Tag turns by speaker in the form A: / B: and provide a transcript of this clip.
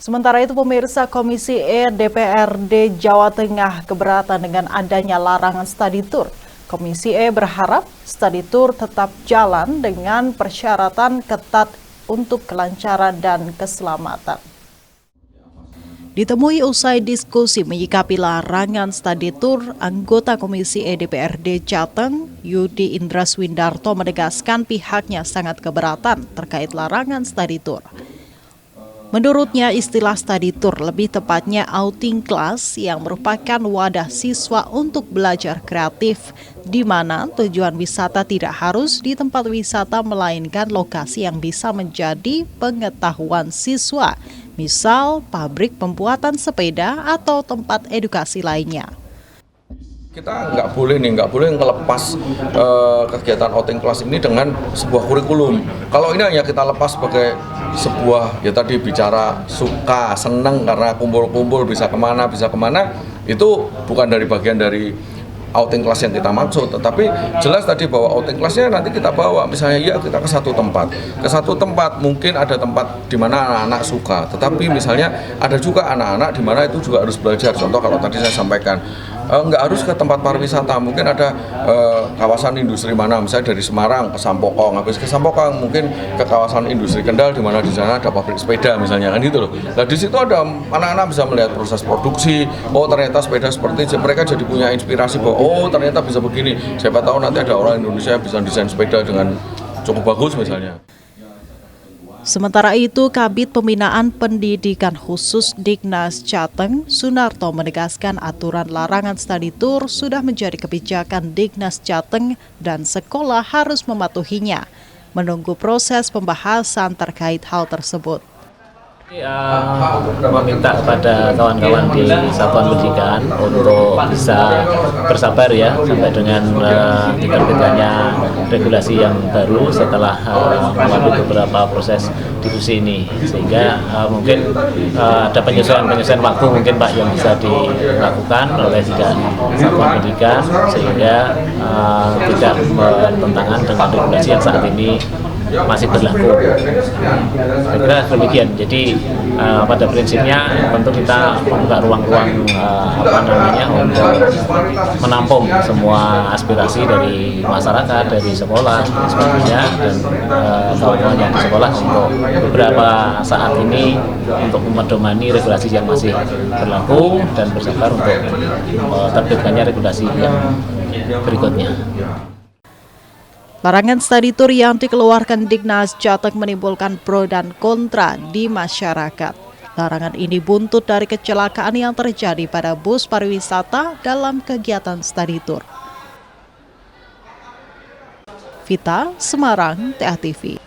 A: Sementara itu, pemirsa, Komisi E DPRD Jawa Tengah keberatan dengan adanya larangan study tour. Komisi E berharap study tour tetap jalan dengan persyaratan ketat untuk kelancaran dan keselamatan. Ditemui usai diskusi menyikapi larangan study tour, anggota Komisi E DPRD Jateng, Yudi Indraswindarto menegaskan pihaknya sangat keberatan terkait larangan study tour. Menurutnya, istilah study tour lebih tepatnya outing class yang merupakan wadah siswa untuk belajar kreatif, di mana tujuan wisata tidak harus di tempat wisata melainkan lokasi yang bisa menjadi pengetahuan siswa, misal pabrik pembuatan sepeda atau tempat edukasi lainnya.
B: Kita nggak boleh ngelepas kegiatan outing class ini dengan sebuah kurikulum. Kalau ini hanya kita lepas sebagai sebuah, ya tadi bicara suka, seneng karena kumpul-kumpul bisa kemana, itu bukan dari bagian dari outing class yang kita maksud. Tetapi jelas tadi bahwa outing classnya nanti kita bawa, misalnya ya kita ke satu tempat, mungkin ada tempat di mana anak-anak suka, tetapi misalnya ada juga anak-anak di mana itu juga harus belajar. Contoh kalau tadi saya sampaikan, nggak harus ke tempat pariwisata, mungkin ada kawasan industri mana, misalnya dari Semarang ke Sampokong, habis ke Sampokong mungkin ke kawasan industri Kendal di mana di sana ada pabrik sepeda misalnya, kan gitu loh. Nah di situ ada anak-anak bisa melihat proses produksi, oh ternyata sepeda seperti itu, mereka jadi punya inspirasi bahwa oh ternyata bisa begini, siapa tahu nanti ada orang Indonesia yang bisa desain sepeda dengan cukup bagus misalnya.
A: Sementara itu, Kabid Pembinaan Pendidikan Khusus Dignas Jateng, Sunarto, menegaskan aturan larangan study tour sudah menjadi kebijakan Dignas Jateng dan sekolah harus mematuhinya, menunggu proses pembahasan terkait hal tersebut.
C: Meminta kepada kawan-kawan di satuan pendidikan untuk bisa bersabar ya sampai dengan diterbitkannya regulasi yang baru setelah melalui beberapa proses diskusi ini, sehingga mungkin ada penyesuaian waktu mungkin Pak yang bisa dilakukan oleh satuan pendidikan sehingga tidak bertentangan dengan regulasi yang saat ini masih berlaku. Saya kira demikian. Jadi pada prinsipnya tentu kita membuka ruang-ruang untuk menampung semua aspirasi dari masyarakat, dari sekolah dan sebagainya, dan kawan-kawan yang di sekolah untuk beberapa saat ini untuk memedomani regulasi yang masih berlaku dan bersabar untuk terbitkannya regulasi yang berikutnya.
A: Larangan study tour yang dikeluarkan Dignas Jateng menimbulkan pro dan kontra di masyarakat. Larangan ini buntut dari kecelakaan yang terjadi pada bus pariwisata dalam kegiatan study tour. Vita, Semarang, TA TV.